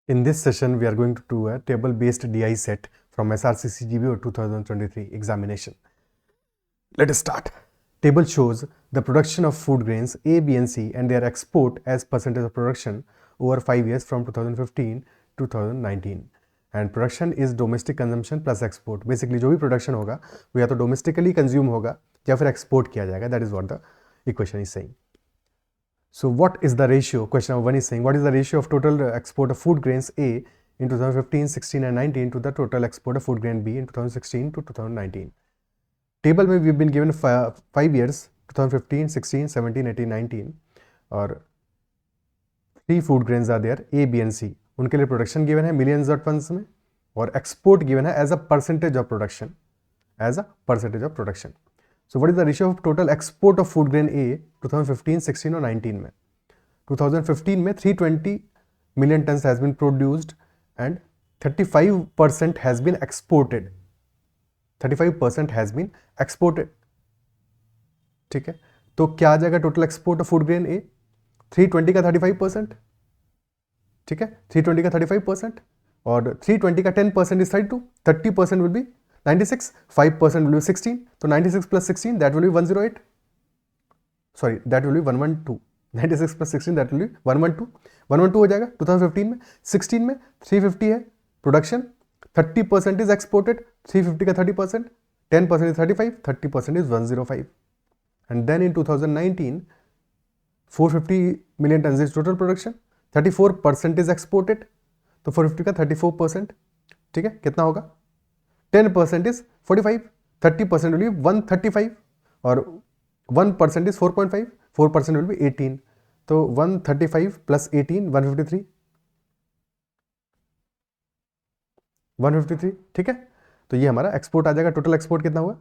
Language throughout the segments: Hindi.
In this session, we are going to do a table-based DI set from SRC CGPO 2023 examination. Let us start. Table shows the production of food grains A, B and C and their export as percentage of production over 5 years from 2015 to 2019. And production is domestic consumption plus export. Basically जो भी production होगा वो या तो domestically consume होगा या फिर export किया जाएगा. That is what the equation is saying. So what is the ratio? Question number 1 is saying what is the ratio of total export of food grains A in 2015, 16 and 19 to the total export of food grain B in 2016 to 2019. Table में we've been given 5 years 2015, 16, 17, 18, 19 और 3 food grains are there A, B and C. उनके लिए प्रोडक्शन गिवन है मिलियंस ऑफ टन्स में और एक्सपोर्ट गिवन है as a percentage of production So what is the ratio of total export of food grain A 2015, 16 और 19 में? 2015 में 320 million tons has been produced and 35% has been exported. 35% has been exported. ठीक है, तो क्या आ जाएगा total export of food grain ए? 320 का 35%. ठीक है, 320 का 35% और 320 का 10% is 32. 30% will be 96, 5% will be 16. So 96 plus 16 that will be 108. Sorry, that will be 112. 96 plus 16 that will be 112. 112 हो जाएगा 2015 में. 16 में 350 है प्रोडक्शन, 30% is exported. 350 का 30%, 10% is 35, 30% is 105. And then in 2019, 450 million tons is total production, 34% is exported. तो 450 का 34%, ठीक है, कितना होगा? 10% is 45, 30% will be 135 और 1% is 4.5, 4% will be 18. तो 135 plus 18, 153. 153, ठीक है, तो ये हमारा एक्सपोर्ट आ जाएगा. टोटल एक्सपोर्ट कितना हुआ?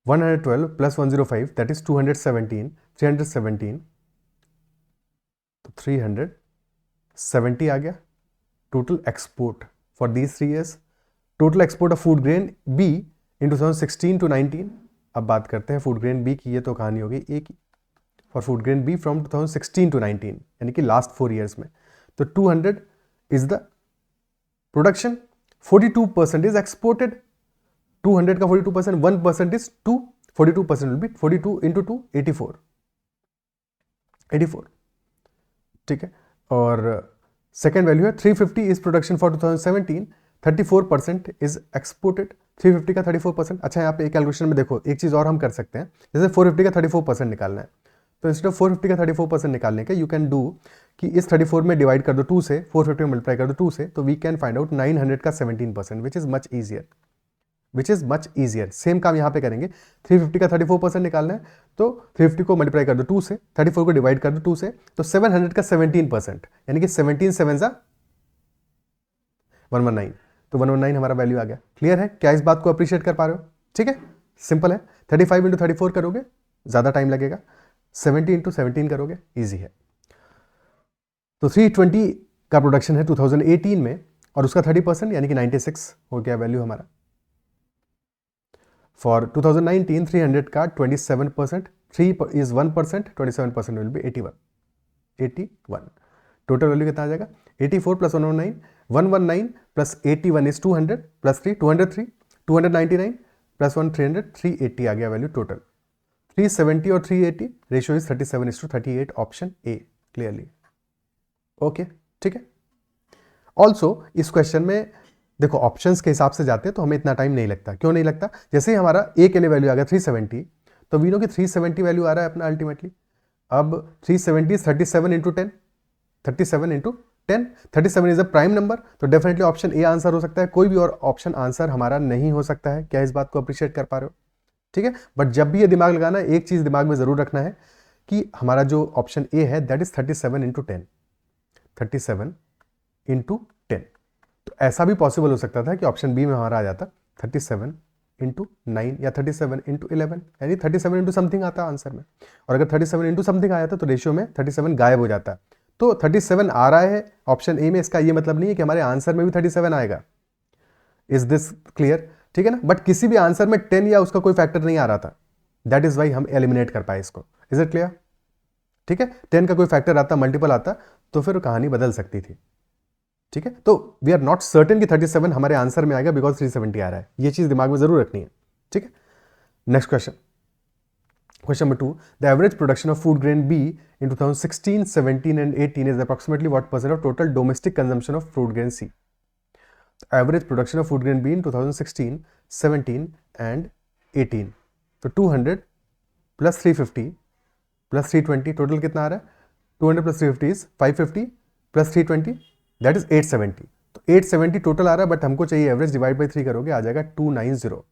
112 plus 105 that is 217. 317 तो 370 आ गया total export for these 3 years. Total export of food grain be in 2016 to 19. अब बात करते हैं फूड ग्रेन बी की. ये तो कहानी होगी ए की. For food grain B from 2016 to 19 यानी कि लास्ट 4 years में. तो 200 is the production, 42% is exported. 200 का 42%, 1% इज 2, 42% विल बी 42 into 2, 84. ठीक है, और सेकेंड वैल्यू है 350 is production for 2017, 34% is exported. 350 का 34%. अच्छा, यहाँ पे एक कैलकुलेशन में देखो एक चीज़ और हम कर सकते हैं. जैसे 450 का 34% निकालना है तो इंस्टेड ऑफ 450 का 34% निकालने के यू कैन डू कि इस 34 में डिवाइड कर दो 2 से, 450 में मल्टीप्लाई कर दो 2 से, तो वी कैन फाइंड आउट 900 का 17%, which is much easier. Same काम यहाँ पे करेंगे. 350 का 34% निकालना है तो 350 को मल्टीप्लाई कर दो 2 से, 34 को डिवाइड कर दो 2 से, तो 700 का 17% यानी कि 17 7 119. तो 119 हमारा वैल्यू आ गया. क्लियर है? क्या इस बात को अप्रिशिएट कर पा रहे हो? ठीक है, सिंपल है. 35 इंटू 34 करोगे ज़्यादा टाइम लगेगा, 70 इंटू 17 करोगे ईजी है. तो 320 का प्रोडक्शन है 2018 में और उसका 30% यानी कि 96 हो गया वैल्यू हमारा. फॉर 2019 300 का 27%, 3 is 1%, 27% will be 81. Total value कितना आ जाएगा? 84 plus 119, 119 plus 81 is 200 plus 3 203, 299 plus 1 300, 380 आ गया वैल्यू टोटल. 370 और 380 ratio is 37:38. Option A clearly okay. ठीक है. ऑल्सो इस क्वेश्चन में देखो ऑप्शंस के हिसाब से जाते हैं तो हमें इतना टाइम नहीं लगता. क्यों नहीं लगता? जैसे ही हमारा ए के लिए वैल्यू आ गया 370, तो वी नो कि 370 वैल्यू आ रहा है अपना अल्टीमेटली. अब 370 37 into 10, 37 into 10, 37 is a prime number, तो डेफिनेटली ऑप्शन ए आंसर हो सकता है. कोई भी और ऑप्शन आंसर हमारा नहीं हो सकता है. क्या इस बात को अप्रिशिएट कर पा रहे हो? ठीक है, बट जब भी ये दिमाग लगाना है एक चीज दिमाग में जरूर रखना है कि हमारा जो ऑप्शन ए है दैट इज 37 इंटू 10. 37 इंटू 10. तो ऐसा भी पॉसिबल हो सकता था कि ऑप्शन बी में हमारा आ जाता 37 इंटू 9 या 37 इंटू 11, यानी 37 इंटू समथिंग आता आंसर में. और अगर 37 इंटू समथिंग आया था तो रेशियो में 37 गायब हो जाता. तो 37 आ रहा है ऑप्शन ए में, इसका ये मतलब नहीं है कि हमारे आंसर में भी 37 आएगा. Is this clear? ठीक है ना. बट किसी भी आंसर में 10 या उसका कोई फैक्टर नहीं आ रहा था, दैट इज वाई हम एलिमिनेट कर पाए इसको. Is it clear? ठीक है, 10 का कोई फैक्टर आता, मल्टीपल आता, तो फिर कहानी बदल सकती थी। ठीक है, तो वी आर नॉट सर्टेन कि 37 हमारे आंसर में आएगा बिकॉज 370 आ रहा है, ये चीज दिमाग में जरूर रखनी है। ठीक है, next question, question number 2, the average production of food grain B in 2016, 17 and 18 is approximately what percent of total domestic consumption of fruit grain C? Average production of food grain B in 2016, 17 and 18. तो 200 plus 350 plus 320 टोटल कितना आ रहा है? 200 plus 350 is 550 plus 320 that is 870. तो 870 टोटल आ रहा है, बट हमको चाहिए एवरेज, डिवाइड बाई 3 करोगे आ जाएगा 290.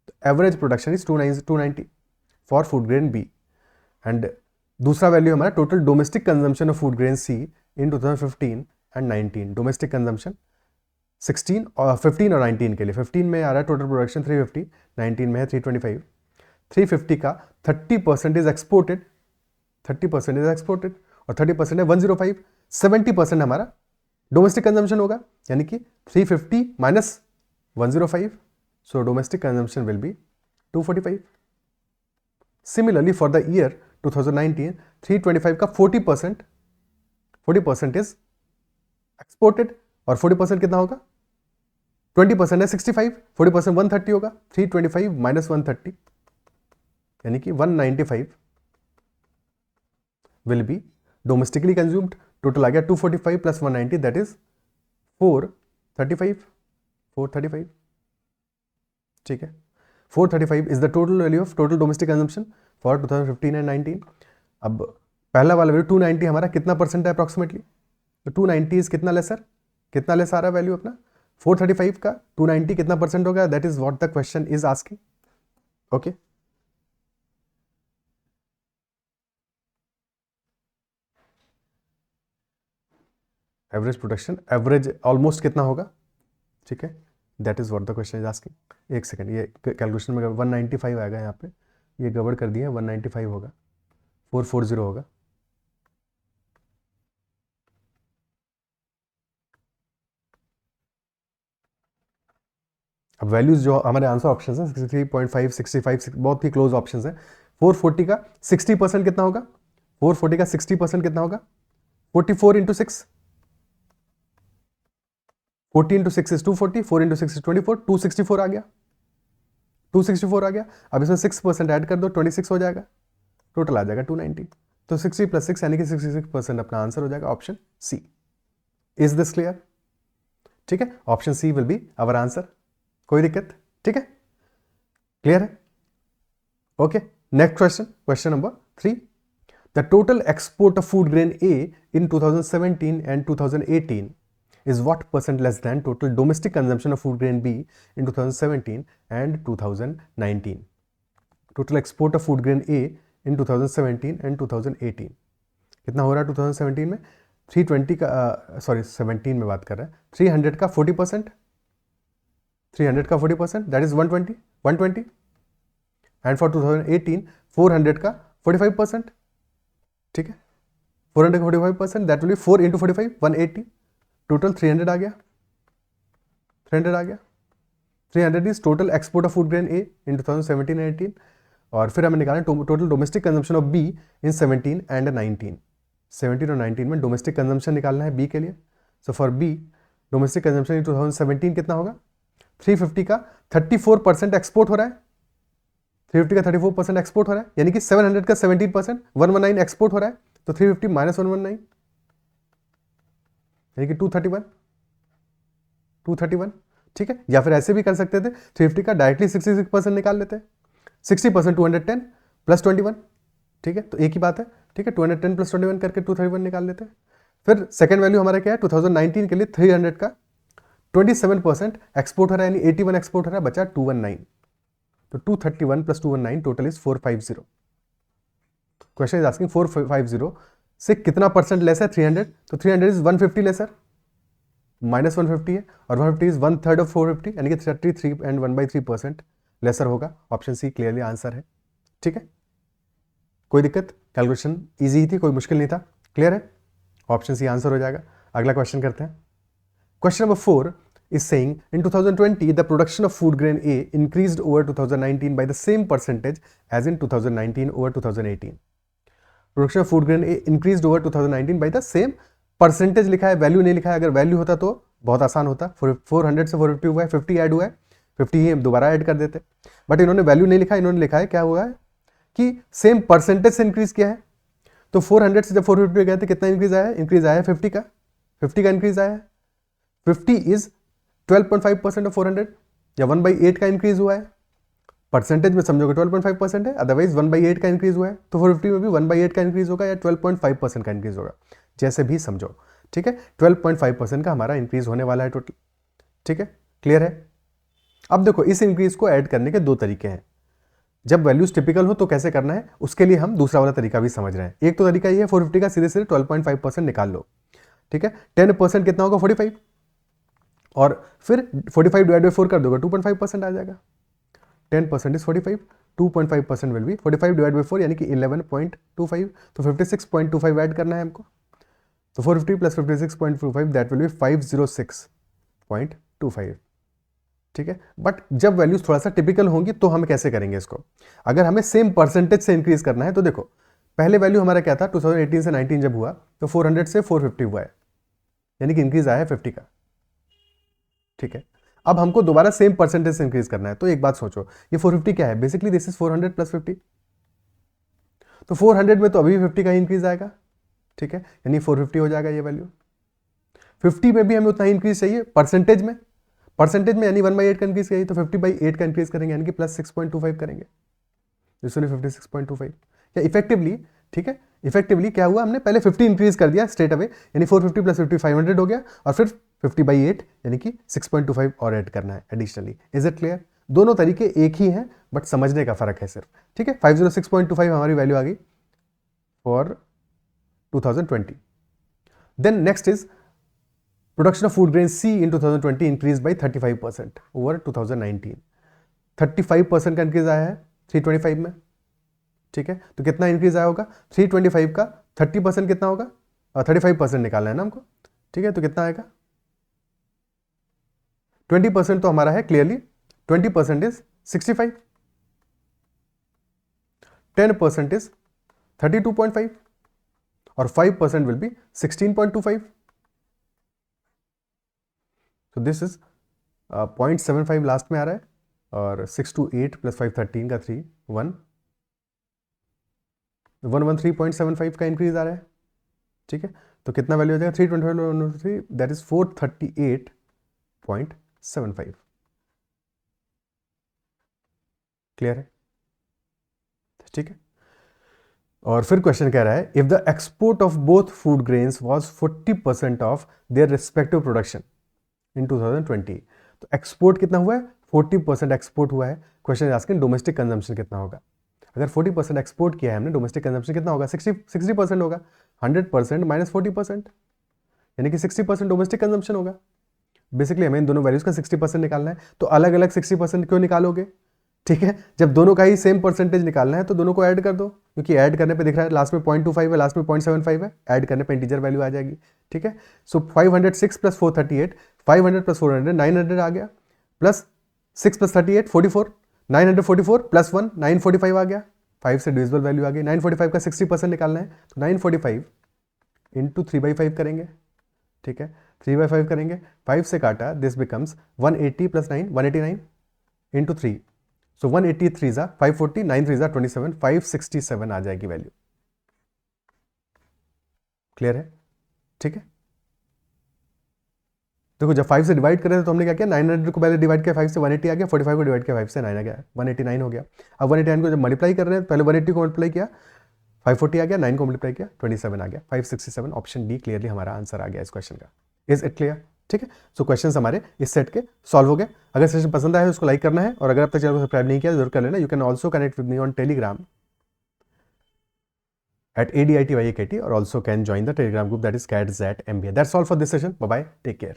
तो average production is 290 for food grain B. And दूसरा वैल्यू हमारा total domestic consumption of food grain C in 2015 and 19. Domestic consumption 16 और 15 और 19 के लिए, 15 में आ रहा है टोटल प्रोडक्शन 350, 19 में है 325. 350 का 30% इज एक्सपोर्टेड, 30% इज एक्सपोर्टेड और 30% है 105. 70% हमारा डोमेस्टिक कंजम्पशन होगा, यानी कि 350 minus 105. So domestic consumption will be 245. Similarly for the year 2019, 325 का 40% इज एक्सपोर्टेड और 40% कितना होगा? 20% है 65, 40% 130 होगा. 325 माइनस 130 यानी कि 195 will be domestically consumed. Total आ गया 245 प्लस 190 दैट इज 435. ठीक है, 435 is the total value of total domestic consumption for 2015 and 19. अब पहला वाला वैल्यू 290 हमारा कितना परसेंट है अप्रॉक्सीमेटली? तो 290 इज कितना लेसर, कितना लेस आ रहा है वैल्यू अपना? 435 का 290 कितना परसेंट होगा? That is what the question is asking. Okay, average production, average almost कितना होगा? ठीक है, that is what the question is asking. एक सेकंड, ये कैलकुलेशन में 195 आएगा यहाँ पे, ये गड़बड़ कर दिया. 195 होगा, 440 होगा. अब वैल्यूज जो हमारे आंसर ऑप्शन है 63.5, 65, बहुत ही क्लोज ऑप्शन है. 440 का 60% कितना होगा? 440 का 60% कितना होगा? 44 into 6, 40 into 6 is 240, 4 into 6 is 24, 264 आ गया. 264 आ गया. अब इसमें 6% ऐड कर दो, 26 हो जाएगा. टोटल आ जाएगा 290. तो 60 प्लस 6 यानी कि 66% अपना आंसर हो जाएगा option C. Is this clear? ठीक है, option C will be our answer. कोई दिक्कत? ठीक है, क्लियर है? Okay, next question, question number 3. The total export of food grain A in 2017 and 2018 is what percent less than total domestic consumption of food grain B in 2017 and 2019. Total export of food grain A in 2017 and 2018 कितना हो रहा है? 2017 में 320 का 17 में बात कर रहे हैं. 300 का 40%, 300 का 40% दैट इज 120. एंड फॉर 2018 400 का 45%. ठीक है, 400 का 45% that will be 4 into 45, 180. Total 300 आ गया. 300 is total export of food grain A in 2017 and 18. और फिर हमें निकालना total domestic consumption of be in 17 and 19. 17 और 19 में डोमेस्टिक कंजम्पशन निकालना है बी के लिए. So for B domestic consumption in 2017 कितना होगा? 350 का 34% एक्सपोर्ट हो रहा है. 350 का 34% एक्सपोर्ट हो रहा है, यानी कि 700 का 17%, 119 एक्सपोर्ट हो रहा है. तो 350 माइनस 119 यानी कि 231. ठीक है, या फिर ऐसे भी कर सकते थे, 350 का डायरेक्टली 66% निकाल लेते हैं. 60% 210 प्लस 21. ठीक है, तो एक ही बात है. ठीक है, 210 प्लस 21 करके 231 निकाल लेते हैं. फिर सेकंड वैल्यू हमारा क्या है? 2019 के लिए 300 का 27% एक्सपोर्ट हो रहा है, यानी 81 एक्सपोर्ट हो रहा है, बचा 219. तो 231 plus 219 total is 450. Question is asking 450 से कितना परसेंट लेस है? 300. तो 300 इज 150 लेसर, माइनस 150 है, और 150 इज 1/3 ऑफ 450 यानी कि 33 एंड 1/3% लेसर होगा. ऑप्शन सी क्लियरली आंसर है. ठीक है, कोई दिक्कत? कैलकुलेशन इजी ही थी, कोई मुश्किल नहीं था. क्लियर है? ऑप्शन सी आंसर हो जाएगा. अगला क्वेश्चन करते हैं. Question number 4 is saying in 2020 the production of food grain A increased over 2019 by the same percentage as in 2019 over 2018. Production of food grain increase over 2019 by the same percentage लिखा है, वैल्यू नहीं लिखा है। अगर वैल्यू होता तो बहुत आसान होता, 400 से 450 हुआ है, 50 ऐड हुआ है, 50 ही हम दोबारा ऐड कर देते, बट इन्होंने वैल्यू नहीं लिखा, इन्होंने लिखा है क्या हुआ है कि सेम परसेंटेज से इंक्रीज किया है। तो 400 से जब 450 पे गए थे कितना इंक्रीज आया है? इंक्रीज आया है 50 का, 50 का इंक्रीज आया है। 50 इज 12.5% ऑफ 400 या 1/8 का इंक्रीज हुआ है। परसेंटेज में समझोगे 12.5% है, अदरवाइज 1/8 का इंक्रीज हुआ है, तो 450 में भी 1/8 का इंक्रीज होगा या 12.5% का इंक्रीज होगा, जैसे भी समझो, ठीक है। 12.5% का हमारा इंक्रीज होने वाला है टोटल, ठीक है, क्लियर है। अब देखो इस इंक्रीज को ऐड करने के दो तरीके हैं। जब वैल्यूज टिपिकल हो तो कैसे करना है, उसके लिए हम दूसरा वाला तरीका भी समझ रहे हैं। एक तो तरीका ये है 450 का सीधे सीधे 12.5% निकाल लो, ठीक है। 10% कितना होगा? 45, और फिर 45 डिवाइड बाई 4 कर दोगे 2.5% आ जाएगा। 10% is 45, 2.5% will be 45 divide by 4 यानी कि 11.25, तो 56.25 ऐड करना है हमको। तो 450 प्लस 56.25 दैट विल बी 506.25, ठीक है। बट जब वैल्यूज थोड़ा सा टिपिकल होंगी तो हम कैसे करेंगे इसको? अगर हमें सेम परसेंटेज से इंक्रीज करना है तो देखो पहले वैल्यू हमारा क्या था, 2018 से 19 जब हुआ तो 400 से 450 हुआ है, यानी कि इंक्रीज आया है 50 का, ठीक है। अब हमको दोबारा सेम परसेंटेज से इंक्रीज करना है, तो एक बात सोचो, ये 450 क्या है? बेसिकली दिस इज 400 प्लस 50, तो 400 में तो अभी भी 50 का इंक्रीज आएगा, ठीक है, यानी 450 हो जाएगा ये वैल्यू। 50 में भी हमें उतना ही इंक्रीज चाहिए परसेंटेज में, यानी 1/8 का इंक्रीज चाहिए, तो 50/8 का इंक्रीज करेंगे यानी कि प्लस 6.25 करेंगे, इसलिए 56.25 या इफेक्टिवली, ठीक है। इफेक्टिवली क्या हुआ, हमने पहले 50 इंक्रीज कर दिया स्ट्रेट अवे, यानी 450 प्लस 50 500 हो गया, और फिर 50/8 यानी कि 6.25 और ऐड करना है एडिशनली। Is it clear? दोनों तरीके एक ही हैं, बट समझने का फर्क है सिर्फ, ठीक है। 506.25 हमारी वैल्यू आ गई for 2020। Then next is production of food grain C in 2020 increase by 35% over 2019। 35% का इंक्रीज आया है 325 में, ठीक है। तो कितना इंक्रीज आया होगा? 325 का 30% कितना होगा? 35% निकालना है ना हमको, ठीक है। तो कितना आएगा? 20% तो हमारा है क्लियरली, 20% इज 65, 10% इज 32.5 और 5% विल बी 16.25। तो दिस इज 0.75 लास्ट में आ रहा है, और 6 to 8 प्लस 5 13 का 3 113.75 का इंक्रीज आ रहा है, ठीक है। तो कितना वैल्यू हो जाएगा? 325 दैट इज 438.75। क्लियर है, ठीक है। और फिर क्वेश्चन कह रहा है if the export of both food grains was 40% of their respective production in 2020, तो एक्सपोर्ट कितना हुआ है? 40% एक्सपोर्ट हुआ है। Question is asking domestic consumption कितना होगा? अगर 40% एक्सपोर्ट किया है हमने, डोमेस्टिक कंजम्पशन कितना होगा? 60% होगा। 100% माइनस 40% यानी कि 60% डोमेस्टिक कंजम्पशन होगा। बेसिकली हमें इन दोनों वैल्यूज का 60% निकालना है, तो अलग अलग 60% क्यों निकालोगे? ठीक है, जब दोनों का ही सेम परसेंटेज निकालना है तो दोनों को ऐड कर दो, क्योंकि ऐड करने पे दिख रहा है लास्ट में 0.25 है, लास्ट में 0.75 है, ऐड करने पे इंटीजर वैल्यू आ जाएगी, ठीक है। सो 506 प्लस 438, 500 प्लस 400 900 आ गया, प्लस 6 प्लस 38 44, 944 प्लस 1 945 आ गया, 5 से डिविजिबल वैल्यू आ गई। 945 का 60% निकालना है, तो 945 इंटू 3/5 करेंगे, ठीक है, 3/5 करेंगे, 5 से काटा, दिस बिकम्स 180 प्लस 9 189 इंटू 3, सो 183 जा 540, 9 3 जा 27, 567 आ जाएगी वैल्यू। क्लियर है, ठीक है। देखो जब 5 से डिवाइड कर रहे थे तो हमने क्या किया, 900 को पहले डिवाइड किया 5 से, 180 आ गया, 45 को डिवाइड किया 5 से 9 आ गया, 189 हो गया। अब 189 को जब मल्टीप्लाई कर रहे हैं, पहले 180 को मल्टीप्लाई किया 540 आ गया, 9 को मल्टीप्लाई किया 27 आ गया, 567। ऑप्शन डी क्लियरली हमारा आंसर आ गया इस क्वेश्चन का। Is it clear? ठीक है, सो क्वेश्चंस हमारे इस सेट के सॉल्व हो गए। अगर सेशन पसंद आया तो उसको लाइक करना है, और अगर अब तक चैनल को सब्सक्राइब नहीं किया जरूर कर लेना। You can also connect with me on Telegram at ADITYAKT, or also can join the Telegram group that is CATZAT MBA. That's all for this session. Bye bye. Take care.